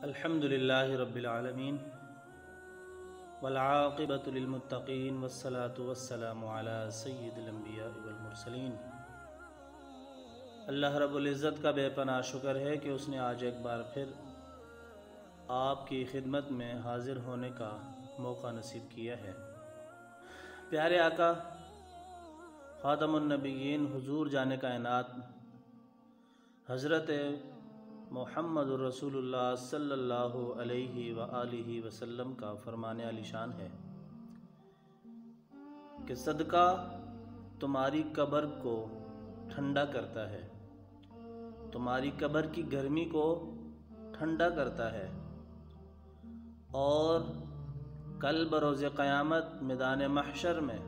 الحمدللہ رب العالمین والعاقبۃ للمتقین والصلاة والسلام علی سید الانبیاء والمرسلین۔ اللہ رب العزت کا بے پناہ شکر ہے کہ اس نے آج ایک بار پھر آپ کی خدمت میں حاضر ہونے کا موقع نصیب کیا ہے۔ پیارے آقا خاتم النبیین حضور جان کائنات حضرت محمد رسول اللہ صلی اللہ علیہ وآلہ وسلم کا فرمان عالی شان ہے کہ صدقہ تمہاری قبر کو ٹھنڈا کرتا ہے، تمہاری قبر کی گرمی کو ٹھنڈا کرتا ہے، اور کل بروز قیامت میدان محشر میں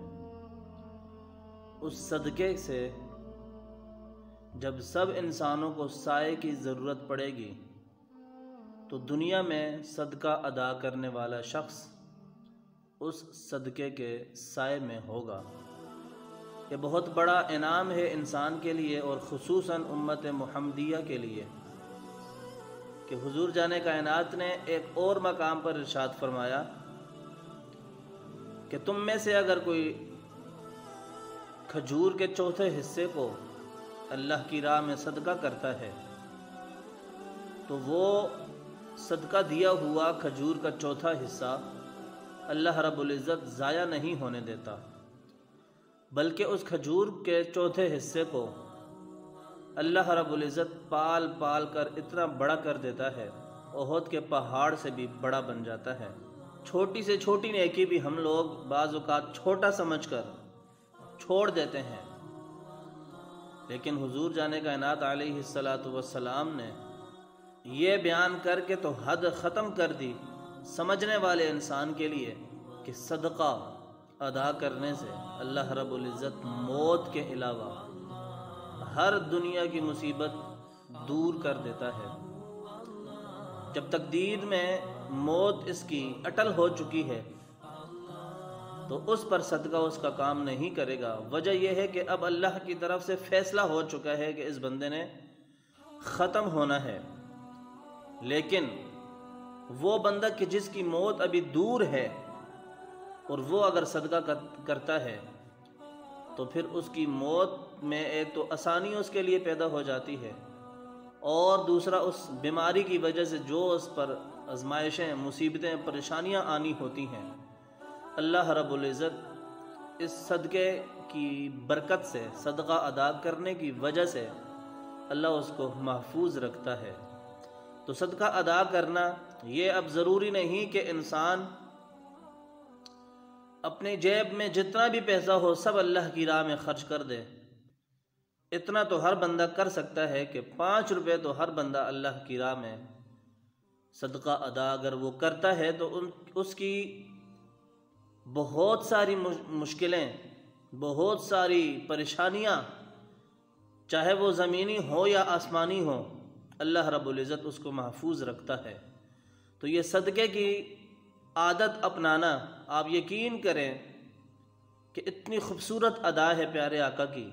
اس صدقے سے جب سب انسانوں کو سائے کی ضرورت پڑے گی تو دنیا میں صدقہ ادا کرنے والا شخص اس صدقے کے سائے میں ہوگا۔ یہ بہت بڑا انعام ہے انسان کے لیے اور خصوصاً امت محمدیہ کے لیے کہ حضور جان کائنات نے ایک اور مقام پر ارشاد فرمایا کہ تم میں سے اگر کوئی کھجور کے چوتھے حصے کو اللہ کی راہ میں صدقہ کرتا ہے تو وہ صدقہ دیا ہوا کھجور کا چوتھا حصہ اللہ رب العزت ضائع نہیں ہونے دیتا، بلکہ اس کھجور کے چوتھے حصے کو اللہ رب العزت پال پال کر اتنا بڑا کر دیتا ہے، احد کے پہاڑ سے بھی بڑا بن جاتا ہے۔ چھوٹی سے چھوٹی نیکی بھی ہم لوگ بعض اوقات چھوٹا سمجھ کر چھوڑ دیتے ہیں، لیکن حضور جان کائنات علیہ السلام نے یہ بیان کر کے تو حد ختم کر دی سمجھنے والے انسان کے لیے کہ صدقہ ادا کرنے سے اللہ رب العزت موت کے علاوہ ہر دنیا کی مصیبت دور کر دیتا ہے۔ جب تقدیر میں موت اس کی اٹل ہو چکی ہے تو اس پر صدقہ اس کا کام نہیں کرے گا۔ وجہ یہ ہے کہ اب اللہ کی طرف سے فیصلہ ہو چکا ہے کہ اس بندے نے ختم ہونا ہے، لیکن وہ بندہ کہ جس کی موت ابھی دور ہے اور وہ اگر صدقہ کرتا ہے تو پھر اس کی موت میں ایک تو آسانی اس کے لیے پیدا ہو جاتی ہے، اور دوسرا اس بیماری کی وجہ سے جو اس پر آزمائشیں، مصیبتیں، پریشانیاں آنی ہوتی ہیں، اللہ رب العزت اس صدقے کی برکت سے، صدقہ ادا کرنے کی وجہ سے اللہ اس کو محفوظ رکھتا ہے۔ تو صدقہ ادا کرنا یہ اب ضروری نہیں کہ انسان اپنے جیب میں جتنا بھی پیسہ ہو سب اللہ کی راہ میں خرچ کر دے۔ اتنا تو ہر بندہ کر سکتا ہے کہ 5 روپے تو ہر بندہ اللہ کی راہ میں صدقہ ادا اگر وہ کرتا ہے تو اس کی بہت ساری مشکلیں، بہت ساری پریشانیاں، چاہے وہ زمینی ہو یا آسمانی ہو، اللہ رب العزت اس کو محفوظ رکھتا ہے۔ تو یہ صدقے کی عادت اپنانا، آپ یقین کریں کہ اتنی خوبصورت ادا ہے پیارے آقا کی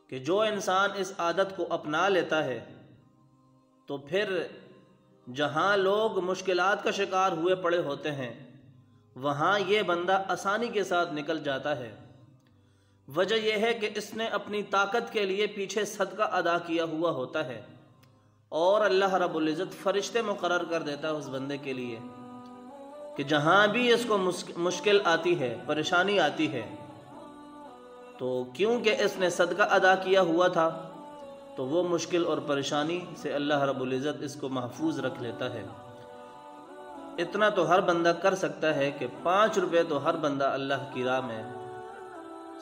کہ جو انسان اس عادت کو اپنا لیتا ہے تو پھر جہاں لوگ مشکلات کا شکار ہوئے پڑے ہوتے ہیں وہاں یہ بندہ آسانی کے ساتھ نکل جاتا ہے۔ وجہ یہ ہے کہ اس نے اپنی طاقت کے لیے پیچھے صدقہ ادا کیا ہوا ہوتا ہے، اور اللہ رب العزت فرشتے مقرر کر دیتا ہے اس بندے کے لیے کہ جہاں بھی اس کو مشکل آتی ہے، پریشانی آتی ہے، تو کیونکہ اس نے صدقہ ادا کیا ہوا تھا تو وہ مشکل اور پریشانی سے اللہ رب العزت اس کو محفوظ رکھ لیتا ہے۔ اتنا تو ہر بندہ کر سکتا ہے کہ 5 روپے تو ہر بندہ اللہ کی راہ میں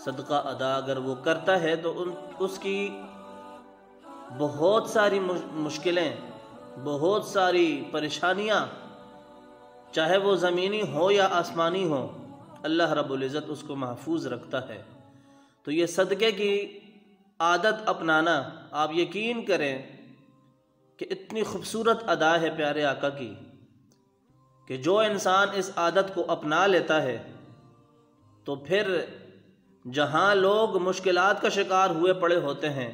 صدقہ ادا اگر وہ کرتا ہے تو اس کی بہت ساری مشکلیں، بہت ساری پریشانیاں، چاہے وہ زمینی ہو یا آسمانی ہو، اللہ رب العزت اس کو محفوظ رکھتا ہے۔ تو یہ صدقے کی عادت اپنانا، آپ یقین کریں کہ اتنی خوبصورت ادا ہے پیارے آقا کی کہ جو انسان اس عادت کو اپنا لیتا ہے تو پھر جہاں لوگ مشکلات کا شکار ہوئے پڑے ہوتے ہیں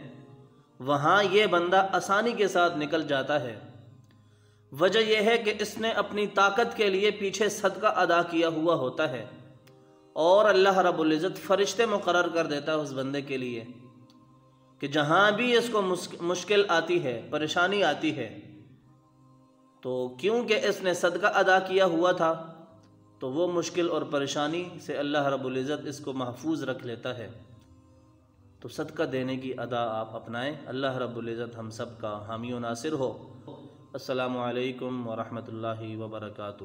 وہاں یہ بندہ آسانی کے ساتھ نکل جاتا ہے۔ وجہ یہ ہے کہ اس نے اپنی طاقت کے لیے پیچھے صدقہ ادا کیا ہوا ہوتا ہے، اور اللہ رب العزت فرشتے مقرر کر دیتا ہے اس بندے کے لیے کہ جہاں بھی اس کو مشکل آتی ہے، پریشانی آتی ہے، تو کیونکہ اس نے صدقہ ادا کیا ہوا تھا تو وہ مشکل اور پریشانی سے اللہ رب العزت اس کو محفوظ رکھ لیتا ہے۔ تو صدقہ دینے کی ادا آپ اپنائیں، اللہ رب العزت ہم سب کا حامی و ناصر ہو۔ السلام علیکم ورحمۃ اللہ وبرکاتہ۔